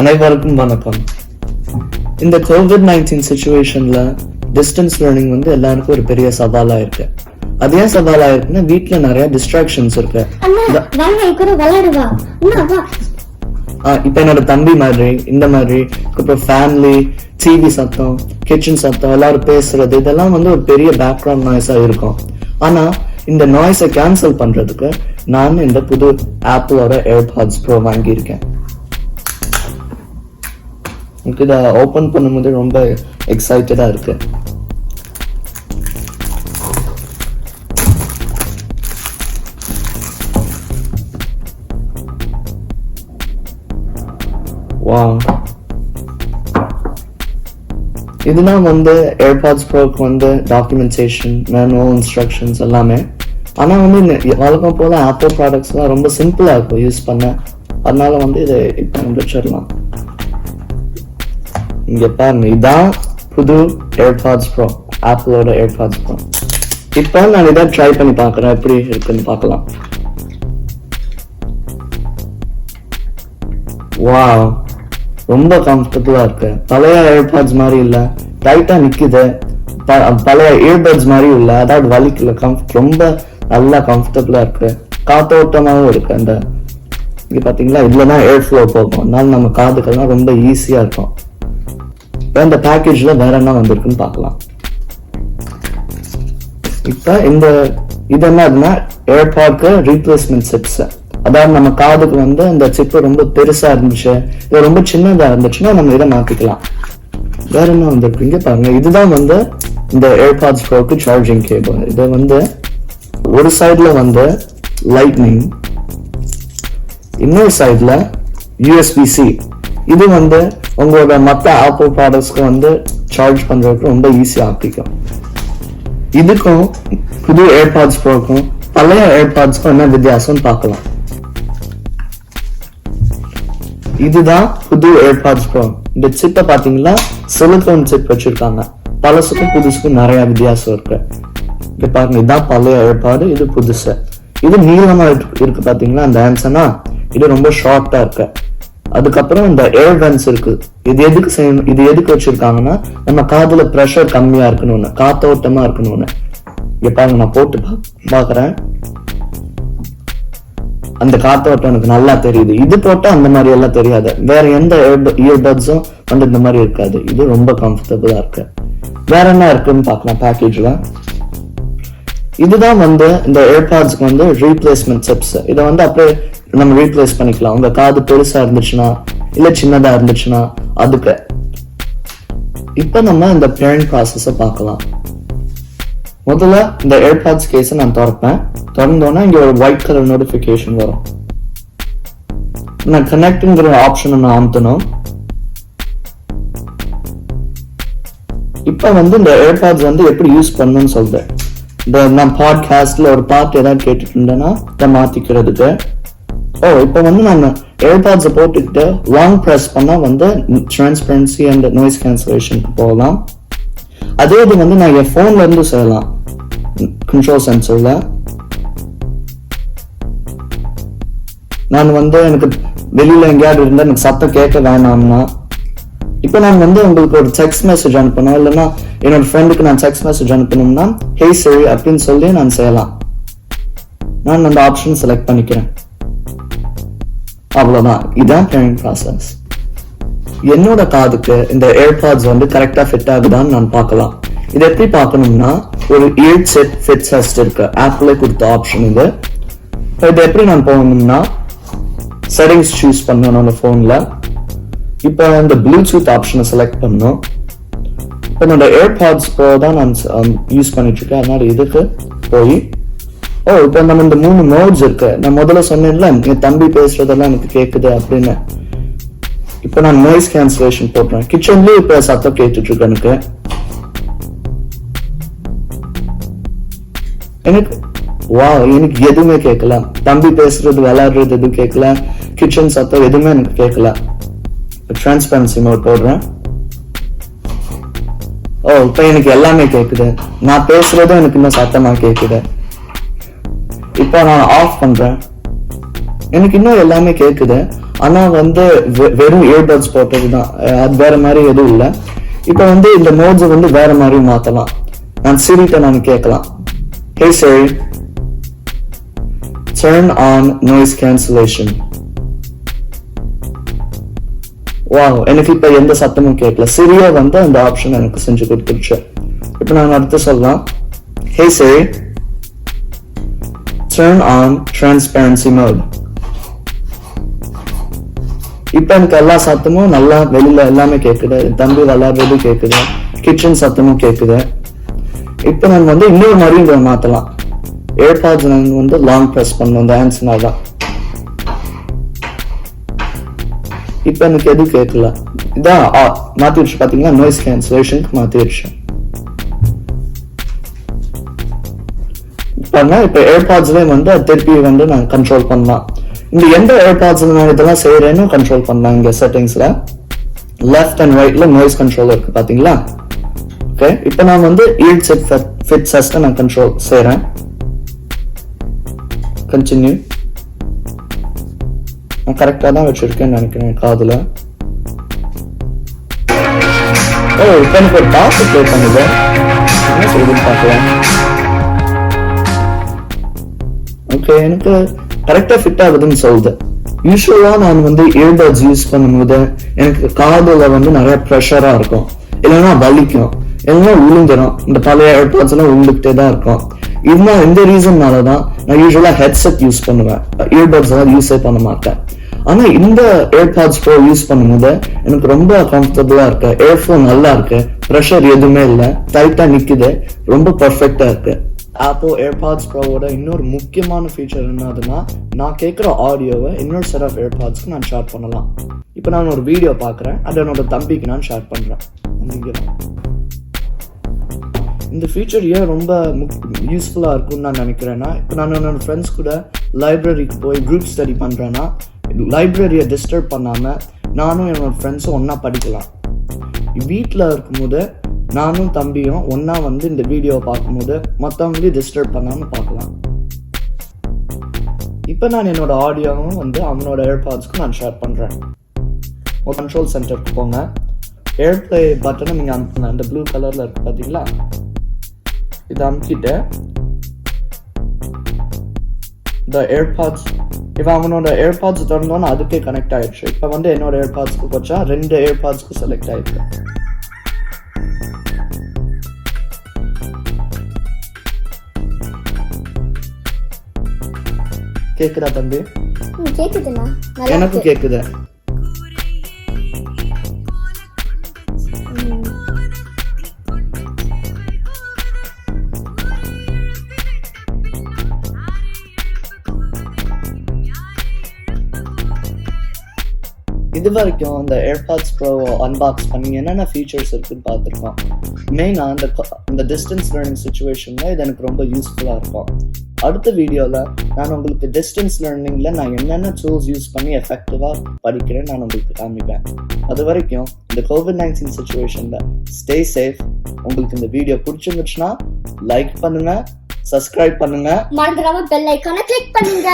அனைவருக்கும் வணக்கம். இந்த COVID-19 சிச்சுவேஷன்ல டிஸ்டன்ஸ் லேர்னிங் வந்து எல்லாருக்கும் ஒரு பெரிய சவாலா இருக்கு. அது ஏன் சவாலா இருக்குன்னா வீட்ல நிறைய டிஸ்ட்ராக்ஷன்ஸ் இருக்கு. இப்ப என்னோட தம்பி மாதிரி இந்த மாதிரி அப்புறம் ஃபேமிலி, டிவி சத்தம், கிச்சன் சத்தம், எல்லாரும் பேசுறது, இதெல்லாம் வந்து ஒரு பெரிய பேக்ரவுண்ட் நாய்ஸா இருக்கும். ஆனா இந்த நாய்ஸை கேன்சல் பண்றதுக்கு நான் இந்த புது ஆப்பிளோட AirPods Pro வாங்கியிருக்கேன். இதை ஓபன் பண்ணும்போது ரொம்ப எக்ஸைட்டடா இருக்கு. வாவ், இதுதான் வந்து AirPods Proக்கு வந்து டாக்குமெண்டேஷன், மேனுவல் இன்ஸ்ட்ரக்ஷன்ஸ் எல்லாமே. ஆனா வந்து வழக்கம் போல ஆப்பிள் ப்ராடக்ட்ஸ் எல்லாம் ரொம்ப சிம்பிளா இருக்கும் யூஸ் பண்ண. அதனால வந்து இதை இப்ப முடிச்சிடலாம். இங்க பாருங்க, இதான் புது AirPods Pro, ஆப்பிளோட AirPods Pro. இப்ப நான் இதை ட்ரை பண்ணி பாக்குறேன், எப்படி இருக்குன்னு பார்க்கலாம். வாவ், ரொம்ப கம்ஃபர்டபுளா இருக்கு. பழைய AirPods மாதிரி இல்ல, டைட்டா நிக்குது. பழைய இயர்பட்ஸ் மாதிரி இல்ல, அதாவது வலிக்கல. ரொம்ப நல்லா கம்ஃபர்டபுளா இருக்கு. காத்தோட்டமாவும் இருக்கு. அந்த இங்க பாத்தீங்களா, இதுலதான் ஏர் ஃப்ளோ போகும். அதனால நம்ம காதுக்கெல்லாம் ரொம்ப ஈஸியா இருக்கும். இந்த பேக்கேஜ்ல வேற என்ன வந்திருக்குன்னு பார்க்கலாம். இப்ப இது என்னதுன்னா ஏர்பாட்க்கு ரீப்ளேஸ்மெண்ட் சிப்ஸ். அதாவது நம்ம காதுக்கு வந்து இந்த சிப் ரொம்ப பெருசா இருந்துச்சு, இது ரொம்ப சின்னதா இருந்துச்சுன்னா நம்ம இதை மாத்திக்கலாம். வேற என்ன வந்திருக்கு இங்க பாருங்க. இதுதான் வந்து இந்த AirPods Proக்கு சார்ஜிங் கேபிள். இது வந்து ஒரு சைட்ல வந்து லைட்னிங், இன்னொரு சைட்ல USB-C. இது வந்து உங்களோட மற்ற ஆப்பிள் ப்ராடக்ட்ஸ்க்கு வந்து சார்ஜ் பண்றதுக்கு ரொம்ப ஈஸியா ஆக்கிக்கும். இதுக்கும் புது AirPods Proக்கும் பழைய AirPodsக்கும் என்ன வித்தியாசம் பார்க்கலாம். இதுதான் புது AirPods Pro. இந்த சிப்பை பாத்தீங்களா, சிலிகான் சிப் வச்சிருக்காங்க. பழசுக்கும் புதுசுக்கும் நிறைய வித்தியாசம் இருக்கு. இங்க பாருங்க, இதுதான் பழைய AirPod, இது புதுசு. இது நீளமா இருக்கு பாத்தீங்களா அந்த ஆன்சனா, இது ரொம்ப ஷார்ட்டா இருக்கு. அதுக்கப்புறம் இந்த ஏர் வென்ட்ஸ் இருக்கு. இது எதுக்கு வச்சிருக்காங்கன்னா நம்ம காதுல பிரஷர் கம்மியா இருக்கணும்னு, காத்தோட்டமா இருக்கணும்னு. இங்க பாருங்க, நான் போட்டு பாக்குறேன். அந்த காத்தோட்டம் எனக்கு நல்லா தெரியுது. இது போட்டா அந்த மாதிரி எல்லாம் தெரியாது. வேற எந்த இயர்பட்ஸும் வந்து இந்த மாதிரி இருக்காது. இது ரொம்ப கம்ஃபர்டபுளா இருக்கு. வேற என்ன இருக்குன்னு பார்க்கலாம் பேக்கேஜ்ல. இதுதான் வந்து இந்த AirPodsக்கு வந்து ரீப்ளேஸ்மெண்ட் சிப்ஸ். இதை வந்து அப்படியே நம்ம ரீப்ளேஸ் பண்ணிக்கலாம். உங்க காது பெருசா இருந்துச்சுன்னா இல்ல சின்னதா இருந்துச்சுன்னா அதுக்கு. இப்ப நம்ம இந்த பேரிங் ப்ராசஸ பார்க்கலாம். முதல்ல இந்த AirPods கேஸை நான் திறப்பேன். திறந்தோன்னா இங்க ஒரு ஒயிட் கலர் நோட்டிபிகேஷன் வரும். நான் கனெக்ட்ங்கிற ஆப்ஷனை நான் அமுத்தணும். இப்ப வந்து இந்த AirPods வந்து எப்படி யூஸ் பண்ணணும்னு சொல்றேன். இந்த நான் பாட்காஸ்ட்ல ஒரு பாட்டு ஏதாவது கேட்டுட்டு இருந்தேன்னா இதை மாத்திக்கிறதுக்கு. இப்ப வந்து நான் AirPods போட்டுக்கிட்டு லாங் பிரஸ் பண்ணா வந்து டிரான்ஸ்பரன்சி அண்ட் நாய்ஸ் கேன்சலேஷனுக்கு போகலாம். அதே இது வந்து நான் என் போன்ல இருந்து செய்யலாம். கண்ட்ரோல் சென்சர்ல நான் வந்து எனக்கு வெளியில எங்கேயாவது இருந்தா எனக்கு சத்தம் கேட்க வேணாம்னா, இப்ப நான் வந்து உங்களுக்கு ஒரு டெக்ஸ்ட் மெசேஜ் அனுப்பணும், இல்லைன்னா என்னோட ஃப்ரெண்டுக்கு நான் டெக்ஸ்ட் மெசேஜ் அனுப்பணும்னா ஹே சிரி அப்படின்னு சொல்லி நான் செய்யலாம். நான் அந்த ஆப்ஷன் செலக்ட் பண்ணிக்கிறேன். அவ்வளவுதான். இதுதான் பேரிங் ப்ராசஸ். என்னோட காதுக்கு இந்த AirPods வந்து கரெக்டா ஃபிட் ஆகுதான்னு நான் பார்க்கலாம். இது எப்படி பார்க்கணும்னா, ஒரு இயர் செட் ஃபிட் டெஸ்ட் இருக்கு, ஆப்பிளே கொடுத்த ஆப்ஷன் இது. இது எப்படி நான் போகணும்னா செட்டிங்ஸ் சூஸ் பண்ணணும் அந்த போன்ல. இப்ப இந்த ப்ளூடூத் ஆப்ஷனை செலக்ட் பண்ணணும். இப்ப என்னோட AirPods Pro தான் நான் யூஸ் பண்ணிட்டு இருக்கேன். அதனால இதுக்கு போய் இப்ப நம்ம இந்த 3 மோட்ஸ் இருக்கு. நான் முதல்ல சொன்னேன்ல, என் தம்பி பேசுறதெல்லாம் எனக்கு கேக்குது அப்படின்னு. இப்ப நான் நாய்ஸ் கேன்சலேஷன் போடுறேன். கிச்சன்லயே இப்ப சத்தம் கேட்டுட்டு இருக்கு எனக்கு எதுவுமே கேட்கல. தம்பி பேசுறது, விளையாடுறது எதுவும் கேட்கல. கிச்சன் சத்தம் எதுவுமே எனக்கு கேட்கல. டிரான்ஸ்பரன்சி மோட் போடுறேன். இப்ப எனக்கு எல்லாமே கேக்குது. நான் பேசுறதும் எனக்கு இன்னும் சத்தமா கேக்குது. இப்போ நான் ஆஃப் பண்றேன். எனக்கு இன்னும் எல்லாமே கேக்குது. ஆனா வந்து வெறும் இயர்பட்ஸ் போட்டதுதான், அது வேற மாதிரி எதுவும் இல்லை. இப்போ வந்து இந்த மோட்ஸை வந்து வேற மாதிரி மாத்தலாம். நான் சிரிட்ட நான் கேட்கலாம், ஹே சரி, turn on noise cancellation. Wow, எனக்கு இப்ப எந்த சத்தமும் கேட்கல. சிரியா வந்து அந்த ஆப்ஷன் எனக்கு செஞ்சு கொடுத்துருச்சு. இப்ப நான் அடுத்து சொல்லலாம், ஹே சரி, turn on transparency mode. இப்ப எனக்கு எல்லா சத்தமும் நல்லா வெளியில எல்லாமே கேக்குது. தம்பி விளையாடுறது கேக்குது, கிச்சன் சத்தமும் கேக்குது. இப்ப நான் வந்து இன்னொரு மாதிரி இதை மாத்தலாம். ஏர்பாட்ஸ் நான் வந்து லாங் பிரஸ் பண்ணணும் இந்த ஹேண்ட்ஸ்னால தான். இப்ப எனக்கு எதுவும் கேட்கல. இதான் மாத்திடுச்சு பாத்தீங்களா, நாய்ஸ் கேன்சலேஷனுக்கு மாத்திடுச்சு. இப்ப ஏர்பாட்ஸ்லயே வந்து திருப்பி வந்து நான் கண்ட்ரோல் பண்ணலாம். இந்த எந்த ஏர்பாட்ஸ்ல நான் இதெல்லாம் செய்யறேன்னு கண்ட்ரோல் பண்ணலாம். இங்க செட்டிங்ஸ்ல லெஃப்ட் அண்ட் ரைட்ல நாய்ஸ் கண்ட்ரோல் இருக்கு பாத்தீங்களா. ஓகே, இப்ப நான் வந்து இயர் செட் ஃபிட் சஸ்ட நான் கண்ட்ரோல் செய்யறேன். கண்டினியூ. நான் கரெக்டா தான் வச்சிருக்கேன்னு நினைக்கிறேன் காதுல. ஓ, இப்ப எனக்கு ஒரு பாட்டு ப்ளே பண்ணுது. என்ன சொல்லுதுன்னு பார்க்கலாம். ஓகே, எனக்கு கரெக்டா ஃபிட் ஆகுதுன்னு சொல்லுது. யூஸ்வலா நான் வந்து இயர்பட்ஸ் யூஸ் பண்ணும்போது எனக்கு காதுல வந்து நிறைய ப்ரெஷரா இருக்கும், இல்லைன்னா வலிக்கும், இல்லைன்னா உளுந்துடும். இந்த பழைய ஏர்பாட்ஸ் எல்லாம் உளுந்துகிட்டே தான் இருக்கும். இதுதான் இந்த ரீசன்னாலதான் நான் யூஸ்வலா ஹெட்செட் யூஸ் பண்ணுவேன், இயர்பட்ஸ் எல்லாம் யூஸே பண்ண மாட்டேன். ஆனா இந்த AirPods Pro யூஸ் பண்ணும்போது எனக்கு ரொம்ப கம்ஃபர்டபுளா இருக்கு. ஏர்ஃபோன் நல்லா இருக்கு, ப்ரெஷர் எதுவுமே இல்லை, டைட்டா நிக்குது, ரொம்ப பர்ஃபெக்டா இருக்கு. Apple AirPods Proவோட இன்னொரு முக்கியமான ஃபீச்சர் என்னதுன்னா, நான் கேட்குற ஆடியோவை இன்னொரு செட் ஆஃப் ஏர்பாட்ஸ்க்கு நான் ஷேர் பண்ணலாம். இப்போ நான் ஒரு வீடியோ பார்க்குறேன், அது என்னோட தம்பிக்கு நான் ஷேர் பண்ணுறேன். இந்த ஃபீச்சர் ஏன் ரொம்ப யூஸ்ஃபுல்லாக இருக்கும்னு நான் நினைக்கிறேன்னா, இப்போ நான் என்னோட ஃப்ரெண்ட்ஸ் கூட லைப்ரரிக்கு போய் குரூப் ஸ்டடி பண்ணுறேன்னா, லைப்ரரியை டிஸ்டர்ப் பண்ணாமல் நானும் என்னோட ஃப்ரெண்ட்ஸும் ஒன்றா படிக்கலாம். வீட்டில் இருக்கும்போது நானும் தம்பியும் ஒன்னா வந்து இந்த வீடியோவை பார்க்கும்போது மற்றவங்களையும் டிஸ்டர்ப் பண்ணாமல் பார்க்கலாம். இப்போ நான் என்னோட ஆடியோவும் வந்து அவனோட ஏர்பாட்ஸ்க்கு நான் ஷேர் பண்ணுறேன். ஒரு கண்ட்ரோல் சென்டருக்கு போங்க, ஏர்ப்ளே பட்டனை நீங்கள் அமுக்கணும். அந்த ப்ளூ கலரில் இருக்கு பார்த்தீங்களா, இதை அமுக்கிட்டு இந்த ஏர்பாட்ஸ், இப்போ அவனோட ஏர்பாட்ஸ் திறந்தோன்னு அதுக்கே கனெக்ட் ஆயிடுச்சு. இப்போ வந்து என்னோட ஏர்பாட்ஸ்க்கு போச்சா 2 ஏர்பாட்ஸ்க்கு செலக்ட் ஆயிருக்கு. கேக்குதா தம்பி? கேக்குதுண்ணா, எனக்கு கேக்குது. இது வரைக்கும் அந்த AirPods Pro அன்பாக்ஸ் பண்ணி என்னென்ன ஃபீச்சர்ஸ் இருக்குன்னு பார்த்துருக்கோம். மெயினாக இந்த டிஸ்டன்ஸ் லேர்னிங் சுச்சுவேஷனில் இது எனக்கு ரொம்ப யூஸ்ஃபுல்லாக இருக்கும். அடுத்த வீடியோவில் நான் உங்களுக்கு டிஸ்டன்ஸ் லேர்னிங்கில் நான் என்னென்ன டூல்ஸ் யூஸ் பண்ணி எஃபெக்டிவாக படிக்கிறேன்னு நான் உங்களுக்கு காமிப்பேன். அது வரைக்கும் இந்த COVID-19 சுச்சுவேஷனில் ஸ்டே சேஃப். உங்களுக்கு இந்த வீடியோ பிடிச்சிருந்துச்சுன்னா லைக் பண்ணுங்க, சப்ஸ்கிரைப் பண்ணுங்க, மறந்துடாம பெல் ஐகானை கிளிக் பண்ணுங்க.